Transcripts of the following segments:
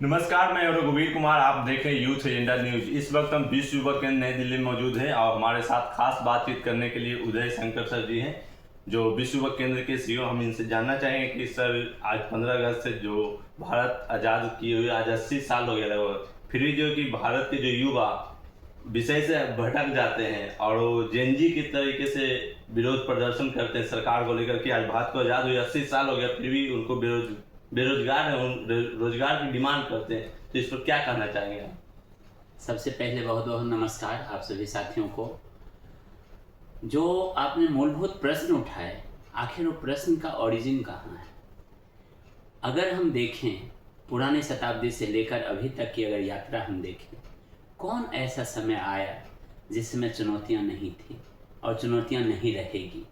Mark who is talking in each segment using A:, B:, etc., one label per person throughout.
A: नमस्कार, मैं रघुवीर कुमार। आप देख रहे हैं यूथ एजेंडा न्यूज। इस वक्त हम विश्व युवा केंद्र नई दिल्ली में मौजूद हैं और हमारे साथ खास बातचीत करने के लिए उदय शंकर सर जी हैं, जो विश्व युवा केंद्र के सीईओ। हम इनसे जानना चाहेंगे कि सर, आज 15 अगस्त से जो भारत आज़ाद किए हुए आज 80 साल हो गया लगभग, फिर भी जो कि भारत के जो युवा विषय से भटक जाते हैं और वो जेनजी की तरीके से विरोध प्रदर्शन करते हैं सरकार को लेकर कि आज भारत को आज़ाद हुए 80 साल हो गया, फिर भी उनको बेरोजगार है, रोजगार की डिमांड करते हैं। तो इस पर क्या कहना चाहेंगे आप?
B: सबसे पहले बहुत बहुत नमस्कार आप सभी साथियों को। जो आपने मूलभूत प्रश्न उठाए, आखिर वो प्रश्न का ओरिजिन कहाँ है? अगर हम देखें पुराने शताब्दी से लेकर अभी तक की अगर यात्रा हम देखें, कौन ऐसा समय आया जिसमें चुनौतियां नहीं थी और चुनौतियां नहीं रहेगी,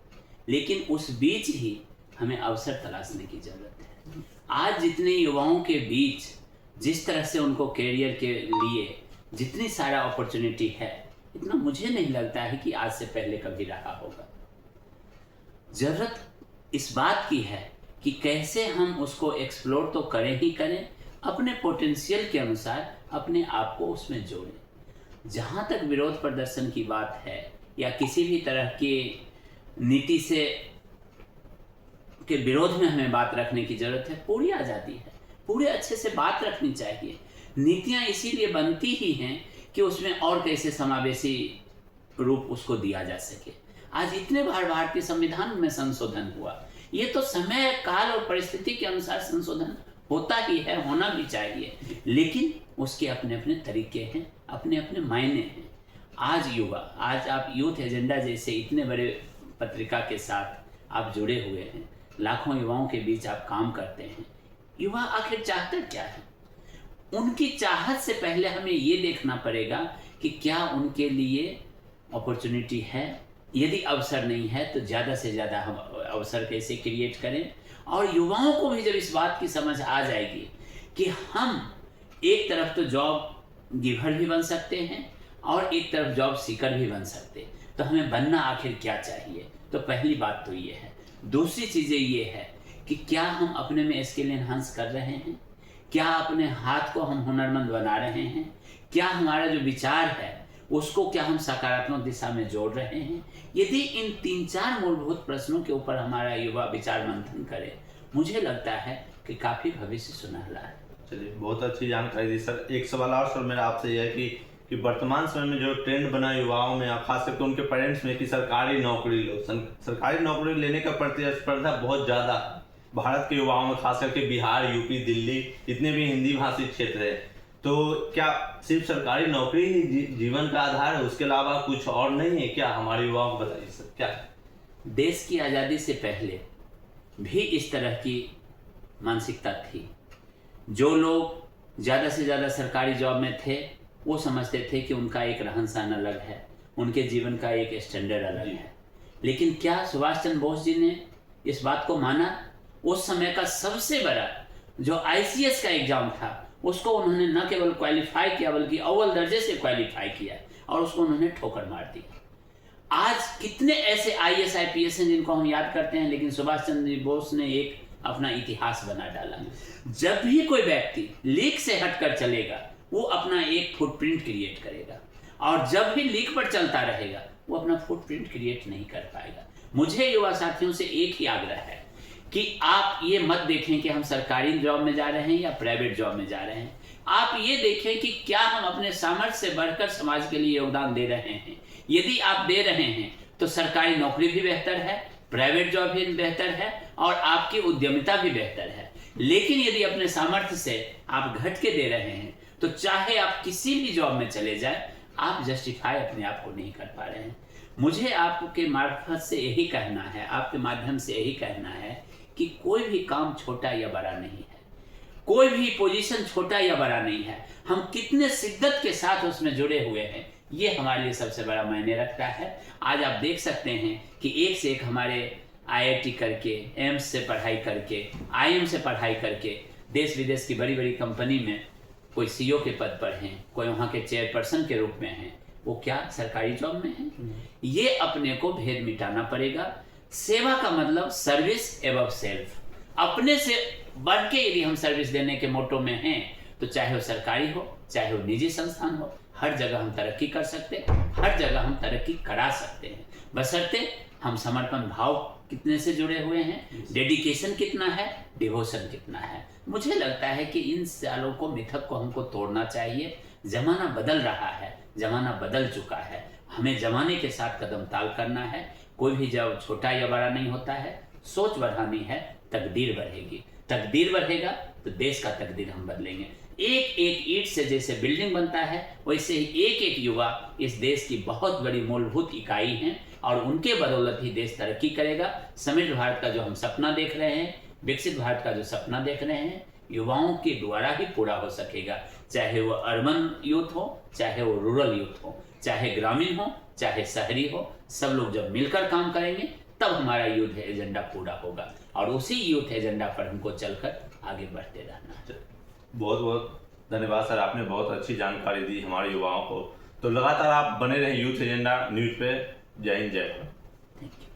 B: लेकिन उस बीच ही हमें अवसर तलाशने की ज़रूरत है। आज जितने युवाओं के बीच जिस तरह से उनको कैरियर के लिए जितनी सारा अपॉर्चुनिटी है, इतना मुझे नहीं लगता है कि आज से पहले कभी रहा होगा। ज़रूरत इस बात की है कि कैसे हम उसको एक्सप्लोर तो करें ही करें, अपने पोटेंशियल के अनुसार अपने आप को उसमें जोड़ें। जहाँ तक विरोध प्रदर्शन की बात है या किसी भी तरह की नीति से के विरोध में हमें बात रखने की ज़रूरत है। पूरी आज़ादी है, पूरे अच्छे से बात रखनी चाहिए। नीतियाँ इसीलिए बनती ही हैं कि उसमें और कैसे समावेशी रूप उसको दिया जा सके। आज इतने बार भारतीय संविधान में संशोधन हुआ, ये तो समय काल और परिस्थिति के अनुसार संशोधन होता ही है, होना भी चाहिए, लेकिन उसके अपने अपने तरीके हैं, अपने अपने मायने हैं। आज आप यूथ एजेंडा जैसे इतने बड़े पत्रिका के साथ आप जुड़े हुए हैं, लाखों युवाओं के बीच आप काम करते हैं। युवा आखिर चाहते क्या है? उनकी चाहत से पहले हमें ये देखना पड़ेगा कि क्या उनके लिए अपॉर्चुनिटी है। यदि अवसर नहीं है तो ज़्यादा से ज़्यादा हम अवसर कैसे क्रिएट करें। और युवाओं को भी जब इस बात की समझ आ जाएगी कि हम एक तरफ तो जॉब गिवर भी बन सकते हैं और एक तरफ जॉब सीकर भी बन सकते हैं, तो हमें बनना आखिर क्या चाहिए? तो पहली बात तो ये है। दूसरी चीज़ें ये है कि क्या हम अपने में स्किल एनहांस कर रहे हैं, क्या अपने हाथ को हम हुनरमंद बना रहे हैं, क्या हमारा जो विचार है उसको क्या हम सकारात्मक दिशा में जोड़ रहे हैं। यदि इन 3-4 मूलभूत प्रश्नों के ऊपर हमारा युवा विचार मंथन करे, मुझे लगता है कि काफ़ी भविष्य सुनहरा है।
A: चलिए, बहुत अच्छी जानकारी दी सर। एक सवाल और सर मेरा आपसे यह है कि वर्तमान समय में जो ट्रेंड बना युवाओं में, खास करके उनके पेरेंट्स में, कि सरकारी नौकरी लो, सरकारी नौकरी लेने का प्रतिस्पर्धा बहुत ज़्यादा भारत के युवाओं में, खास करके बिहार, यूपी, दिल्ली, जितने भी हिंदी भाषी क्षेत्र है। तो क्या सिर्फ सरकारी नौकरी ही जीवन का आधार है? उसके अलावा कुछ और नहीं है क्या? हमारे युवाओं को बताइए सर, क्या है?
B: देश की आज़ादी से पहले भी इस तरह की मानसिकता थी। जो लोग ज़्यादा से ज़्यादा सरकारी जॉब में थे, वो समझते थे कि उनका एक रहन सहन अलग है, उनके जीवन का एक स्टैंडर्ड अलग है। लेकिन क्या सुभाष चंद्र बोस जी ने इस बात को माना? उस समय का सबसे बड़ा जो ICS का एग्ज़ाम था, उसको उन्होंने न केवल क्वालिफाई किया बल्कि अव्वल दर्जे से क्वालिफाई किया और उसको उन्होंने ठोकर मार दी। आज कितने ऐसे IAS IPS हैं जिनको हम याद करते हैं, लेकिन सुभाष चंद्र बोस ने एक अपना इतिहास बना डाला। जब भी कोई व्यक्ति लीक से हटकर चलेगा, वो अपना एक फुटप्रिंट क्रिएट करेगा, और जब भी लीक पर चलता रहेगा वो अपना फुटप्रिंट क्रिएट नहीं कर पाएगा। मुझे युवा साथियों से एक ही आग्रह है कि आप ये मत देखें कि हम सरकारी जॉब में जा रहे हैं या प्राइवेट जॉब में जा रहे हैं। आप ये देखें कि क्या हम अपने सामर्थ्य से बढ़कर समाज के लिए योगदान दे रहे हैं। यदि आप दे रहे हैं तो सरकारी नौकरी भी बेहतर है, प्राइवेट जॉब भी बेहतर है और आपकी उद्यमिता भी बेहतर है। लेकिन यदि अपने सामर्थ्य से आप घट के दे रहे हैं तो चाहे आप किसी भी जॉब में चले जाए, आप जस्टिफाई अपने आप को नहीं कर पा रहे हैं। मुझे आपके मार्फत से यही कहना है, आपके माध्यम से यही कहना है कि कोई भी काम छोटा या बड़ा नहीं है, कोई भी पोजीशन छोटा या बड़ा नहीं है। हम कितने शिद्दत के साथ उसमें जुड़े हुए हैं, ये हमारे लिए सबसे बड़ा मायने रखता है। आज आप देख सकते हैं कि एक से एक हमारे IIT करके, एम्स से पढ़ाई करके, IIM से पढ़ाई करके देश विदेश की बड़ी बड़ी कंपनी में कोई CEO के पद पर हैं, कोई वहाँ के चेयरपर्सन के रूप में हैं। वो क्या सरकारी जॉब में हैं? ये अपने को भेद मिटाना पड़ेगा। सेवा का मतलब सर्विस एबव सेल्फ। अपने से बढ़ के यदि हम सर्विस देने के मोटो में हैं तो चाहे वो सरकारी हो, चाहे वो निजी संस्थान हो, हर जगह हम तरक्की कर सकते हैं, हर जगह हम तरक्की करा सकते हैं, बशर्ते हम समर्पण भाव कितने से जुड़े हुए हैं, डेडिकेशन कितना है, डिवोशन कितना है। मुझे लगता है कि इन सालों को, मिथक को हमको तोड़ना चाहिए। जमाना बदल रहा है, जमाना बदल चुका है, हमें जमाने के साथ कदम ताल करना है। कोई भी जब छोटा या बड़ा नहीं होता है, सोच बढ़ानी है, तकदीर बढ़ेगी। तकदीर बढ़ेगा तो देश का तकदीर हम बदलेंगे। एक एक ईंट से जैसे बिल्डिंग बनता है, वैसे ही एक एक युवा इस देश की बहुत बड़ी मूलभूत इकाई हैं और उनके बदौलत ही देश तरक्की करेगा। समृद्ध भारत का जो हम सपना देख रहे हैं, विकसित भारत का जो सपना देख रहे हैं, युवाओं के द्वारा ही पूरा हो सकेगा। चाहे वो अर्बन यूथ हो, चाहे वो रूरल यूथ हो, चाहे ग्रामीण हो, चाहे शहरी हो, सब लोग जब मिलकर काम करेंगे तब हमारा यूथ एजेंडा पूरा होगा और उसी यूथ एजेंडा पर हमको चलकर आगे बढ़ते रहना है।
A: बहुत बहुत धन्यवाद सर, आपने बहुत अच्छी जानकारी दी हमारे युवाओं को। तो लगातार आप बने रहें यूथ एजेंडा न्यूज़ पे। जय हिंद, जय भारत।
B: Thank you.